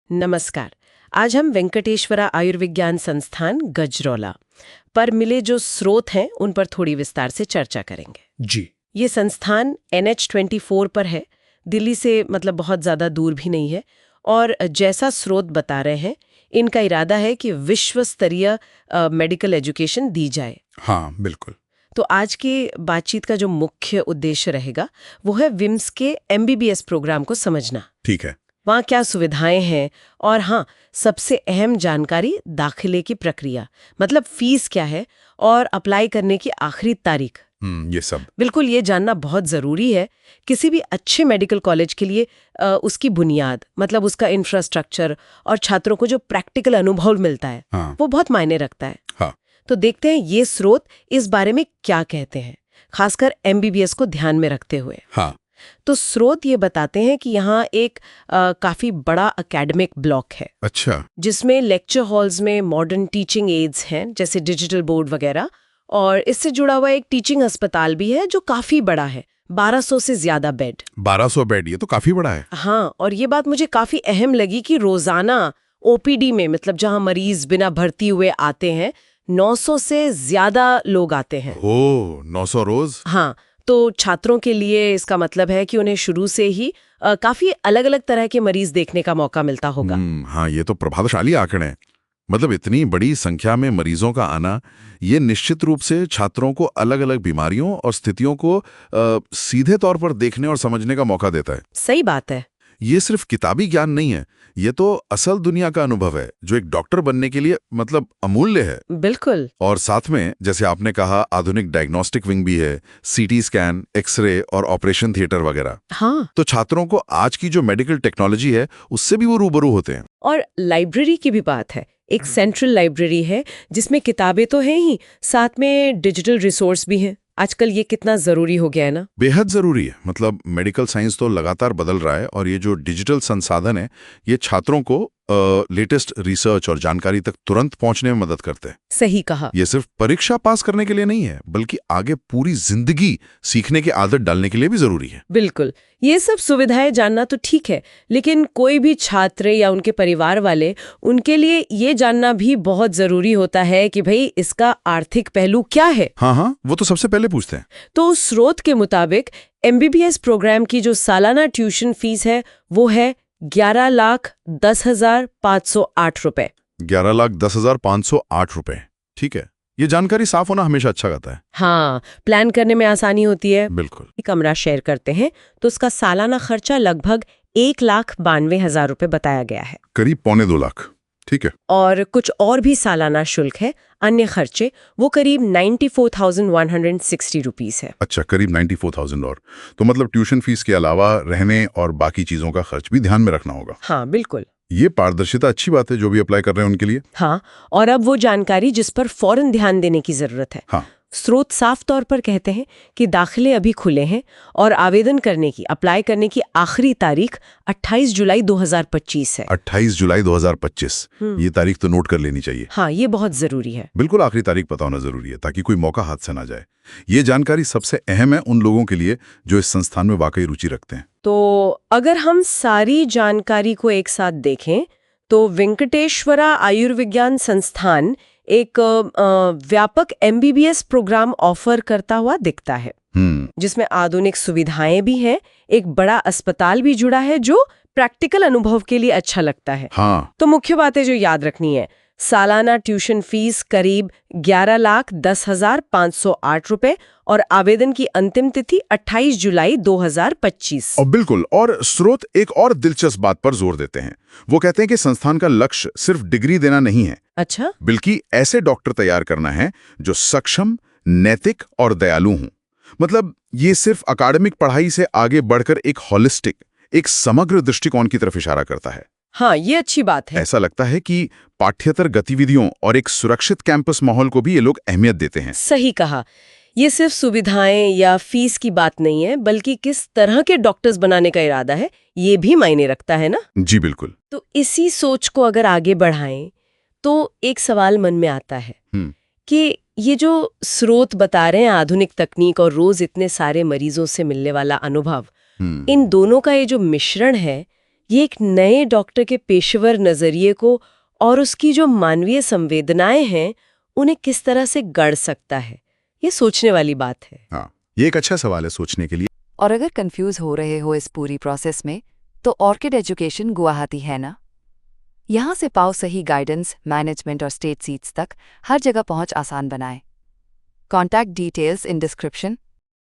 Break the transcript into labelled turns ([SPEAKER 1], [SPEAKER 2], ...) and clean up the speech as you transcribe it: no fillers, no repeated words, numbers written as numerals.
[SPEAKER 1] नमस्कार। आज हम वेंकटेश्वरा आयुर्विज्ञान संस्थान गजरौला पर मिले जो स्रोत हैं उन पर थोड़ी विस्तार से चर्चा करेंगे।
[SPEAKER 2] जी।
[SPEAKER 1] ये संस्थान NH24 पर है, दिल्ली से मतलब बहुत ज़्यादा दूर भी नहीं है, और जैसा स्रोत बता रहे हैं इनका इरादा है कि विश्व स्तरीय मेडिकल एजुकेशन दी जाए।
[SPEAKER 2] हाँ, बिल्कुल।
[SPEAKER 1] तो आज की बातचीत का जो मुख्य उद्देश्य रहेगा वो है विम्स के MBBS प्रोग्राम को समझना।
[SPEAKER 2] ठीक है।
[SPEAKER 1] वहाँ क्या सुविधाएं हैं, और हाँ, सबसे अहम जानकारी दाखिले की प्रक्रिया, मतलब फीस क्या है और अप्लाई करने की आखिरी तारीख।
[SPEAKER 2] ये सब
[SPEAKER 1] बिल्कुल, ये जानना बहुत ज़रूरी है। किसी भी अच्छे मेडिकल कॉलेज के लिए उसकी बुनियाद, मतलब उसका इंफ्रास्ट्रक्चर और छात्रों को जो प्रैक्टिकल अनुभव मिलता है,
[SPEAKER 2] हाँ।
[SPEAKER 1] वो बहुत मायने रखता है।
[SPEAKER 2] हाँ।
[SPEAKER 1] तो देखते हैं ये स्रोत इस बारे में क्या कहते हैं, खासकर MBBS को ध्यान में रखते हुए।
[SPEAKER 2] हाँ।
[SPEAKER 1] तो स्रोत ये बताते हैं कि यहाँ एक काफी बड़ा एकेडमिक ब्लॉक है।
[SPEAKER 2] अच्छा।
[SPEAKER 1] जिसमें लेक्चर हॉल्स में मॉडर्न टीचिंग एड्स हैं, जैसे डिजिटल बोर्ड वगैरह, और इससे जुड़ा हुआ एक टीचिंग अस्पताल भी है जो काफी बड़ा है, 1200 से ज्यादा बेड।
[SPEAKER 2] 1200 बेड, ये तो काफी बड़ा है।
[SPEAKER 1] हाँ, और ये बात मुझे काफी अहम लगी कि रोजाना OPD में, मतलब जहाँ मरीज बिना भर्ती हुए आते हैं, 900 से ज्यादा लोग आते हैं।
[SPEAKER 2] ओह, 900 रोज।
[SPEAKER 1] हाँ, तो छात्रों के लिए इसका मतलब है कि उन्हें शुरू से ही काफी अलग अलग तरह के मरीज देखने का मौका मिलता होगा।
[SPEAKER 2] हाँ, ये तो प्रभावशाली आंकड़े हैं। मतलब इतनी बड़ी संख्या में मरीजों का आना, ये निश्चित रूप से छात्रों को अलग अलग बीमारियों और स्थितियों को सीधे तौर पर देखने और समझने का मौका देता है।
[SPEAKER 1] सही बात है।
[SPEAKER 2] ये सिर्फ किताबी ज्ञान नहीं है, ये तो असल दुनिया का अनुभव है जो एक डॉक्टर बनने के लिए मतलब अमूल्य है।
[SPEAKER 1] बिल्कुल।
[SPEAKER 2] और साथ में, जैसे आपने कहा, आधुनिक डायग्नोस्टिक विंग भी है, CT स्कैन, एक्सरे और ऑपरेशन थिएटर वगैरह।
[SPEAKER 1] हाँ,
[SPEAKER 2] तो छात्रों को आज की जो मेडिकल टेक्नोलॉजी है उससे भी वो रूबरू होते हैं।
[SPEAKER 1] और लाइब्रेरी की भी बात है। एक सेंट्रल लाइब्रेरी है जिसमें किताबें तो हैं ही, साथ में डिजिटल रिसोर्स भी हैं। आजकल ये कितना जरूरी हो गया है ना।
[SPEAKER 2] बेहद जरूरी है। मतलब मेडिकल साइंस तो लगातार बदल रहा है, और ये जो डिजिटल संसाधन है ये छात्रों को लेटेस्ट रिसर्च और जानकारी तक तुरंत पहुंचने में मदद करते हैं।
[SPEAKER 1] सही कहा।
[SPEAKER 2] ये सिर्फ परीक्षा पास करने के लिए नहीं है, बल्कि आगे पूरी जिंदगी सीखने की आदत डालने के लिए भी जरूरी है।
[SPEAKER 1] बिल्कुल, ये सब सुविधाएं जानना तो ठीक है, लेकिन कोई भी छात्र या उनके परिवार वाले, उनके लिए ये जानना भी बहुत जरूरी होता है कि भाई इसका आर्थिक पहलू क्या है।
[SPEAKER 2] हाँ हाँ, वो तो सबसे पहले पूछते हैं।
[SPEAKER 1] तो स्रोत के मुताबिक MBBS प्रोग्राम की जो सालाना ट्यूशन फीस है वो है 11,10,508 रुपए।
[SPEAKER 2] 11,10,508 रुपए। ठीक है, ये जानकारी साफ होना हमेशा अच्छा रहता है।
[SPEAKER 1] हाँ, प्लान करने में आसानी होती है।
[SPEAKER 2] बिल्कुल।
[SPEAKER 1] कमरा शेयर करते हैं तो उसका सालाना खर्चा लगभग 1,92,000 रुपए बताया गया है।
[SPEAKER 2] करीब 1.25 लाख। ठीक है।
[SPEAKER 1] और कुछ और भी सालाना शुल्क है, अन्य खर्चे, वो करीब 94,160 रुपीस है।
[SPEAKER 2] अच्छा, करीब 94,000। और तो मतलब ट्यूशन फीस के अलावा रहने और बाकी चीजों का खर्च भी ध्यान में रखना होगा।
[SPEAKER 1] हाँ, बिल्कुल।
[SPEAKER 2] ये पारदर्शिता अच्छी बात है जो भी अप्लाई कर रहे हैं उनके लिए।
[SPEAKER 1] हाँ, और अब वो जानकारी जिस पर फौरन ध्यान देने की जरूरत है।
[SPEAKER 2] हाँ।
[SPEAKER 1] स्रोत साफ तौर पर कहते हैं कि दाखिले अभी खुले हैं और आवेदन करने की, अप्लाई करने की आखिरी तारीख 28 जुलाई 2025 है।
[SPEAKER 2] 28 जुलाई 2025। ये तारीख तो नोट कर लेनी चाहिए।
[SPEAKER 1] हाँ, ये बहुत जरूरी है।
[SPEAKER 2] बिल्कुल, आखिरी तारीख पता होना जरूरी है ताकि कोई मौका हाथ से ना जाए। ये जानकारी सबसे अहम है उन लोगों के लिए जो इस संस्थान में वाकई रुचि रखते हैं।
[SPEAKER 1] तो अगर हम सारी जानकारी को एक साथ देखें तो वेंकटेश्वरा आयुर्विज्ञान संस्थान एक व्यापक MBBS प्रोग्राम ऑफर करता हुआ दिखता है, जिसमें आधुनिक सुविधाएं भी हैं, एक बड़ा अस्पताल भी जुड़ा है जो प्रैक्टिकल अनुभव के लिए अच्छा लगता है।
[SPEAKER 2] हाँ।
[SPEAKER 1] तो मुख्य बातें जो याद रखनी है, सालाना ट्यूशन फीस करीब 11,10,508 रुपए और आवेदन की अंतिम तिथि 28 जुलाई 2025।
[SPEAKER 2] और बिल्कुल, और स्रोत एक और दिलचस्प बात पर जोर देते हैं। वो कहते हैं कि संस्थान का लक्ष्य सिर्फ डिग्री देना नहीं है।
[SPEAKER 1] अच्छा।
[SPEAKER 2] बल्कि ऐसे डॉक्टर तैयार करना है जो सक्षम, नैतिक और दयालु हों। मतलब ये सिर्फ अकादमिक पढ़ाई से आगे बढ़कर एक हॉलिस्टिक, एक समग्र दृष्टिकोण की तरफ इशारा करता है।
[SPEAKER 1] हाँ, ये अच्छी बात है।
[SPEAKER 2] ऐसा लगता है कि पाठ्येतर गतिविधियों और एक सुरक्षित कैंपस माहौल को भी ये लोग अहमियत देते हैं।
[SPEAKER 1] सही कहा। ये सिर्फ सुविधाएं या फीस की बात नहीं है, बल्कि किस तरह के डॉक्टर्स बनाने का इरादा है, ये भी मायने रखता है ना।
[SPEAKER 2] जी बिल्कुल।
[SPEAKER 1] तो इसी सोच को अगर आगे बढ़ाएं तो एक सवाल मन में आता है कि ये जो स्रोत बता रहे हैं, आधुनिक तकनीक और रोज इतने सारे मरीजों से मिलने वाला अनुभव, इन दोनों का ये जो मिश्रण है, ये एक नए डॉक्टर के पेशेवर नजरिए को और उसकी जो मानवीय संवेदनाएं हैं उन्हें किस तरह से गढ़ सकता है, ये सोचने वाली बात है।
[SPEAKER 2] हाँ, ये एक अच्छा सवाल है सोचने के लिए।
[SPEAKER 3] और अगर कंफ्यूज हो रहे हो इस पूरी प्रोसेस में, तो ऑर्किड एजुकेशन गुवाहाटी है ना। यहाँ से पाओ सही गाइडेंस, मैनेजमेंट और स्टेट सीट्स तक हर जगह पहुँच आसान बनाए। Contact details in description.